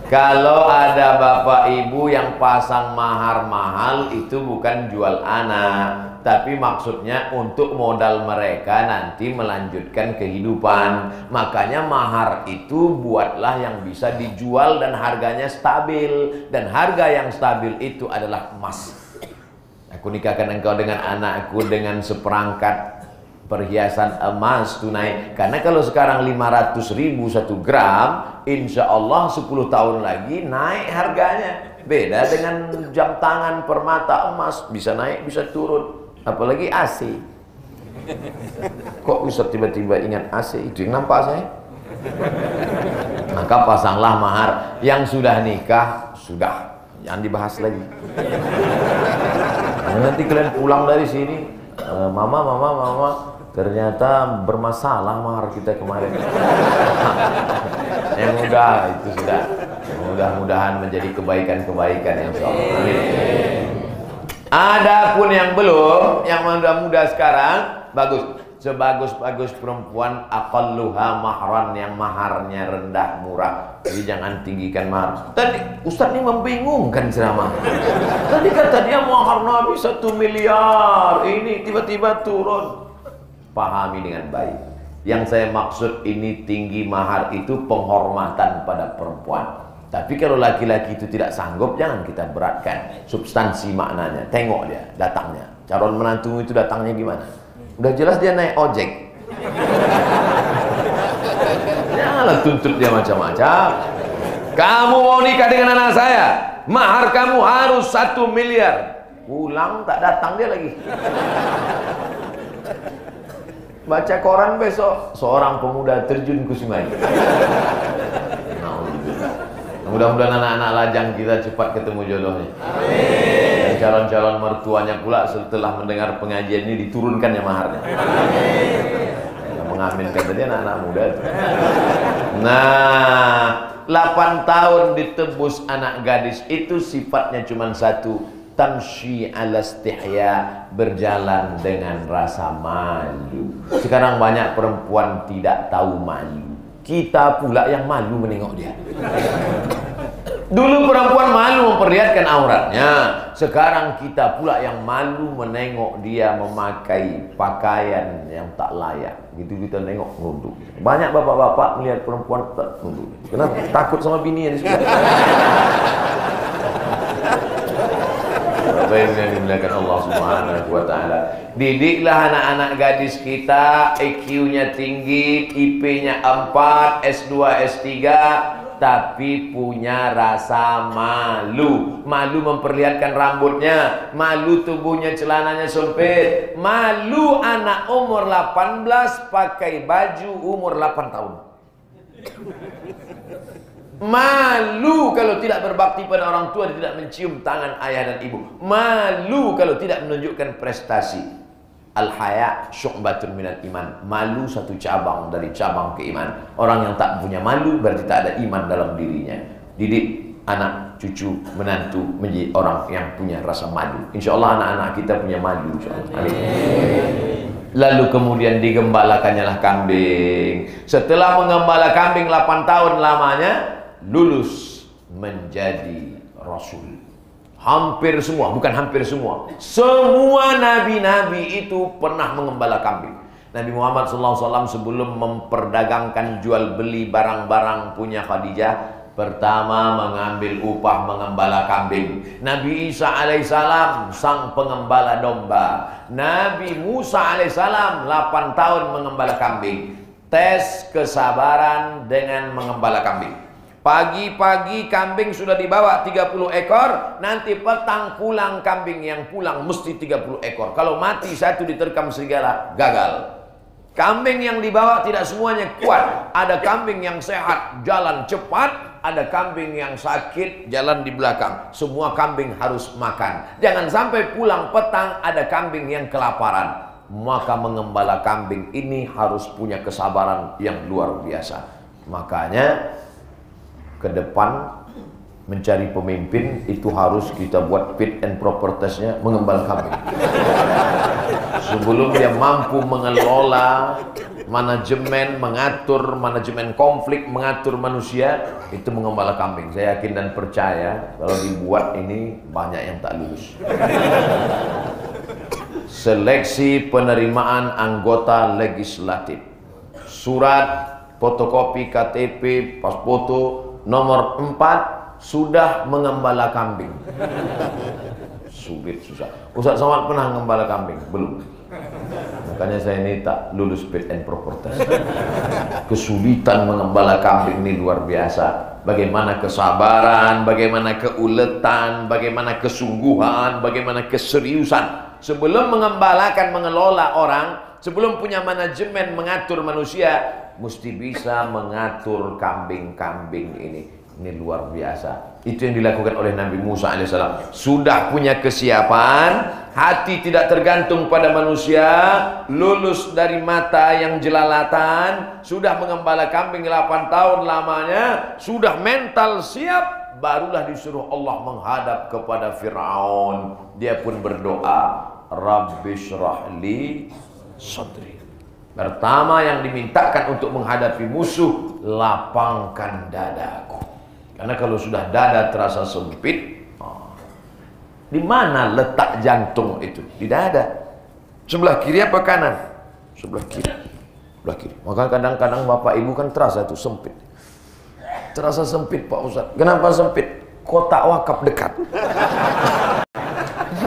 Kalau ada bapak ibu yang pasang mahar mahal, itu bukan jual anak, tapi maksudnya untuk modal mereka nanti melanjutkan kehidupan. Makanya mahar itu buatlah yang bisa dijual dan harganya stabil. Dan harga yang stabil itu adalah emas. Aku nikahkan engkau dengan anakku dengan seperangkat perhiasan emas tunai. Karena kalau sekarang 500.000 1 gram, insya Allah 10 tahun lagi naik harganya. Beda dengan jam tangan permata emas, bisa naik bisa turun. Apalagi AC. Kok bisa tiba-tiba ingat AC? Itu yang nampak saya. Maka pasanglah mahar. Yang sudah nikah, sudah, jangan dibahas lagi. Nanti kalian pulang dari sini, mama, ternyata bermasalah mahar kita kemarin. Yang mudah itu sudah. Mudah-mudahan menjadi kebaikan-kebaikan yang insyaallah. Amin. Adapun yang belum, yang muda-muda sekarang, bagus. Sebagus-bagus perempuan, aqalluha mahran, yang maharnya rendah murah. Jadi jangan tinggikan mahar. Tadi Ustaz ini membingungkan ceramah. Tadi kata dia mahar Nabi 1 miliar, ini tiba-tiba turun. Pahami dengan baik. Yang saya maksud ini tinggi mahar itu penghormatan pada perempuan. Tapi kalau laki-laki itu tidak sanggup, jangan kita beratkan substansi maknanya. Tengok dia datangnya. Calon menantu itu datangnya gimana? Udah jelas dia naik ojek. Janganlah tuntut dia macam-macam. Kamu mau nikah dengan anak saya, mahar kamu harus 1 miliar. Pulang tak datang dia lagi. Baca koran besok, seorang pemuda terjun ke sungai. Mudah-mudahan anak-anak lajang kita cepat ketemu jodohnya. Dan calon-calon mertuanya pula setelah mendengar pengajian ini diturunkan ya maharnya. Yang mengaminkan tadi anak-anak muda itu. Nah, 8 tahun ditebus anak gadis itu sifatnya cuma satu. Tamshi ala istihya, berjalan dengan rasa malu. Sekarang banyak perempuan tidak tahu malu. Kita pula yang malu menengok dia. Dulu perempuan malu memperlihatkan auratnya. Sekarang kita pula yang malu menengok dia memakai pakaian yang tak layak. Gitu kita nengok nunduk. Banyak bapak-bapak melihat perempuan tak nunduk. Kenapa? Takut sama bini yang di sebelah. Bapak yang dimuliakan Allah Subhanahu wa taala. Didiklah anak-anak gadis kita, IQ-nya tinggi, IP-nya 4, S2, S3, tapi punya rasa malu. Malu memperlihatkan rambutnya, malu tubuhnya, celananya sempit, malu anak umur 18 pakai baju umur 8 tahun. Malu kalau tidak berbakti pada orang tua, tidak mencium tangan ayah dan ibu. Malu kalau tidak menunjukkan prestasi. Al-haya syu'batun minal iman. Malu satu cabang dari cabang keimanan. Orang yang tak punya malu berarti tak ada iman dalam dirinya. Didik anak, cucu, menantu menjadi orang yang punya rasa malu. Insya Allah anak-anak kita punya malu, insya Allah. Amin. Lalu kemudian digembalakannya lah kambing. Setelah menggembala kambing 8 tahun lamanya, lulus menjadi rasul. Hampir semua, bukan hampir semua, semua nabi-nabi itu pernah mengembala kambing. Nabi Muhammad SAW sebelum memperdagangkan jual beli barang-barang punya Khadijah, pertama mengambil upah mengembala kambing. Nabi Isa alaihissalam sang pengembala domba. Nabi Musa alaihissalam 8 tahun mengembala kambing. Tes kesabaran dengan mengembala kambing. Pagi-pagi kambing sudah dibawa 30 ekor, nanti petang pulang kambing yang pulang mesti 30 ekor. Kalau mati satu diterkam serigala, gagal. Kambing yang dibawa tidak semuanya kuat. Ada kambing yang sehat, jalan cepat. Ada kambing yang sakit, jalan di belakang. Semua kambing harus makan. Jangan sampai pulang petang ada kambing yang kelaparan. Maka mengembala kambing ini harus punya kesabaran yang luar biasa. Makanya ke depan mencari pemimpin itu harus kita buat fit and proper testnya mengembala kambing. Sebelum dia mampu mengelola Manajemen, mengatur manajemen konflik, mengatur manusia, itu mengembala kambing. Saya yakin dan percaya kalau dibuat ini banyak yang tak lulus. Seleksi penerimaan anggota legislatif, surat fotokopi KTP, pas foto nomor 4 sudah mengembala kambing. Sulit, susah. Ustaz Somad pernah mengembala kambing? Belum. Makanya saya ini tak lulus fit and proper test. Kesulitan mengembala kambing ini luar biasa. Bagaimana kesabaran, bagaimana keuletan, bagaimana kesungguhan, bagaimana keseriusan. Sebelum mengembalakan, mengelola orang, sebelum punya manajemen mengatur manusia, mesti bisa mengatur kambing-kambing ini. Ini luar biasa. Itu yang dilakukan oleh Nabi Musa alaihissalam. Sudah punya kesiapan, hati tidak tergantung pada manusia, lulus dari mata yang jelalatan, sudah mengembala kambing 8 tahun lamanya, sudah mental siap, barulah disuruh Allah menghadap kepada Fir'aun. Dia pun berdoa, Rabbi syrah li sadri. Pertama yang dimintakan untuk menghadapi musuh, lapangkan dadaku. Karena kalau sudah dada terasa sempit, di mana letak jantung itu? Di dada. Sebelah kiri apa kanan? Sebelah kiri. Sebelah kiri. Maka kadang-kadang bapak ibu kan terasa itu sempit. Terasa sempit Pak Ustaz. Kenapa sempit? Kotak wakaf dekat.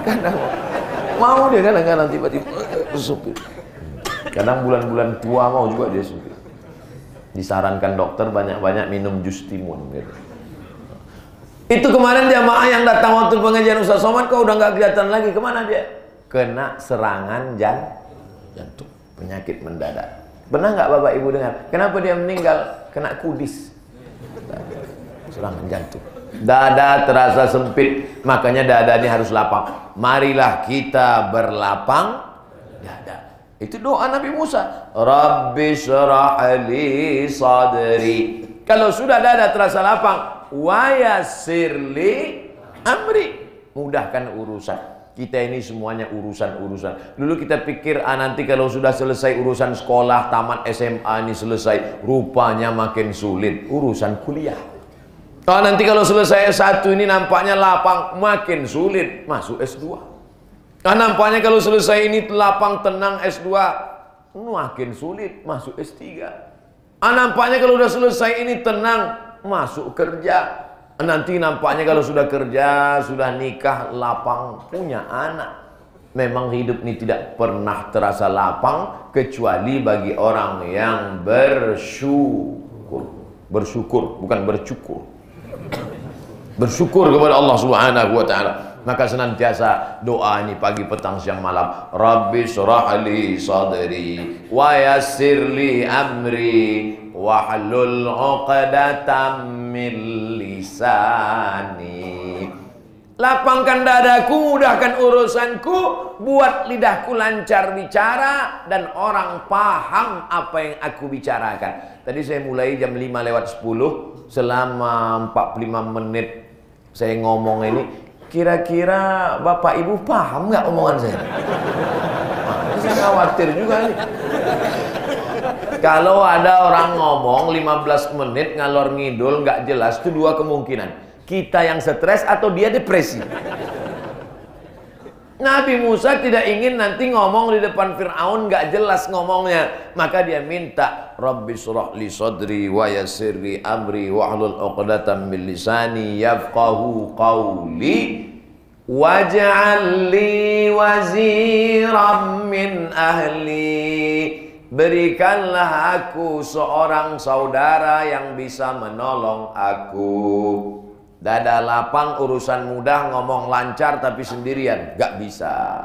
Kadang mau dia kadang-kadang tiba-tiba sempit. Kadang bulan-bulan tua mau juga dia sempit. Disarankan dokter banyak-banyak minum jus timun gitu. Itu kemarin jamaah yang datang waktu pengajian Ustaz Somad kok udah nggak kelihatan lagi. Kemana dia? Kena serangan jantung, penyakit mendadak. Pernah nggak bapak ibu dengar? Kenapa dia meninggal? Kena kudis. Serangan jantung. Dada terasa sempit, makanya dada ini harus lapang. Marilah kita berlapang dada. Itu doa Nabi Musa. Rabbi syrah li sadri. Kalau sudah dada terasa lapang, wa yassirli amri, mudahkan urusan. Kita ini semuanya urusan-urusan. Dulu kita pikir nanti kalau sudah selesai urusan sekolah, tamat SMA ini selesai, rupanya makin sulit urusan kuliah. Nanti kalau selesai S1 ini nampaknya lapang, makin sulit masuk S2. Nampaknya kalau selesai ini lapang tenang S2, makin sulit masuk S3. Nampaknya kalau sudah selesai ini tenang masuk kerja. Nanti nampaknya kalau sudah kerja, sudah nikah, lapang, punya anak. Memang hidup ini tidak pernah terasa lapang kecuali bagi orang yang bersyukur. Bersyukur, bukan bercukur. Bersyukur kepada Allah Subhanahu wa taala. Maka senantiasa doa ini pagi, petang, siang, malam. Rabbi syrah li sadri wa yassir li amri wahlul 'uqdatam min lisani. Lapangkan dadaku, mudahkan urusanku, buat lidahku lancar bicara dan orang paham apa yang aku bicarakan. Tadi saya mulai jam 5:10, selama 45 menit saya ngomong ini. Kira-kira bapak ibu paham nggak omongan saya? Saya khawatir juga nih. Kalau ada orang ngomong 15 menit ngalor ngidul nggak jelas, itu dua kemungkinan. Kita yang stres atau dia depresi. Nabi Musa tidak ingin nanti ngomong di depan Fir'aun nggak jelas ngomongnya. Maka dia minta, Rabbi syrah li sadri wa yassir li amri wahlul 'uqdatam min lisani yafqahu qawli waj'al li waziran min ahli. Berikanlah aku seorang saudara yang bisa menolong aku. Dada lapang, urusan mudah, ngomong lancar tapi sendirian, gak bisa.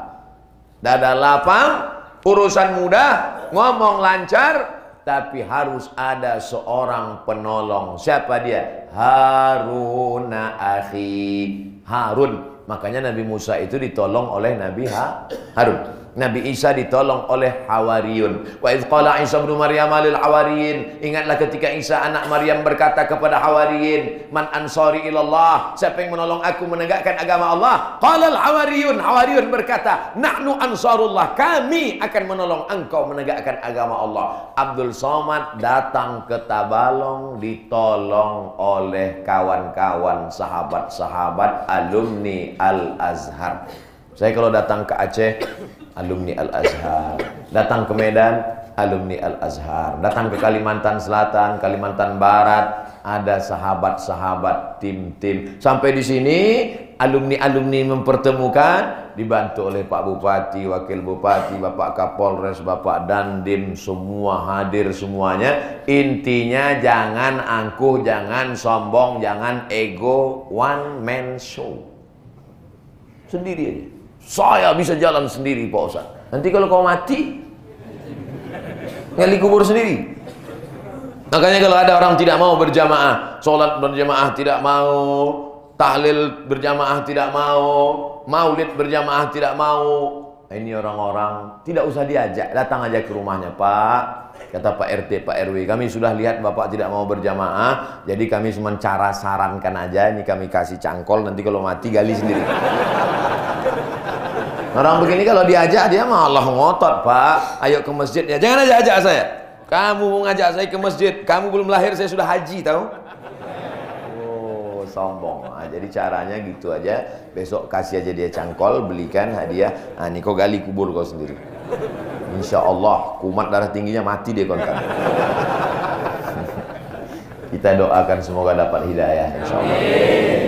Dada lapang, urusan mudah, ngomong lancar, tapi harus ada seorang penolong. Siapa dia? Haruna akhi. Harun. Makanya Nabi Musa itu ditolong oleh Nabi Harun. Nabi Isa ditolong oleh Hawariyun. Wa idz qala Isa ibnu Maryam lil Hawariyin, ingatlah ketika Isa anak Maryam berkata kepada Hawariyin, man ansari ilallah, siapa yang menolong aku menegakkan agama Allah? Qala al Hawariyun, Hawariyun berkata, nahnu ansarullah, kami akan menolong engkau menegakkan agama Allah. Abdul Somad datang ke Tabalong ditolong oleh kawan-kawan, sahabat-sahabat alumni Al-Azhar. Saya kalau datang ke Aceh, alumni Al-Azhar. Datang ke Medan, alumni Al-Azhar. Datang ke Kalimantan Selatan, Kalimantan Barat, ada sahabat-sahabat, tim-tim. Sampai di sini, alumni-alumni mempertemukan, dibantu oleh Pak Bupati, Wakil Bupati, Bapak Kapolres, Bapak Dandim, semua hadir semuanya. Intinya jangan angkuh, jangan sombong, jangan ego, one man show. Sendiri aja. Saya bisa jalan sendiri Pak Ustaz. Nanti kalau kau mati, ngali kubur sendiri. Makanya kalau ada orang tidak mau berjamaah, sholat berjamaah tidak mau, tahlil berjamaah tidak mau, maulid berjamaah tidak mau, ini orang-orang tidak usah diajak, datang aja ke rumahnya. Pak, kata Pak RT, Pak RW, kami sudah lihat Bapak tidak mau berjamaah, jadi kami cuma cara sarankan aja, ini kami kasih cangkol, nanti kalau mati gali sendiri. Orang begini kalau diajak dia malah ngotot, Pak, ayo ke masjid ya. Jangan aja ajak saya. Kamu mau ngajak saya ke masjid, kamu belum lahir saya sudah haji, tahu? Oh, sombong. Nah, jadi caranya gitu aja. Besok kasih aja dia cangkol, belikan hadiah. Nah, ini kau gali kubur kau sendiri. Insya Allah kumat darah tingginya mati dia kontak. Kita doakan semoga dapat hidayah insya Allah.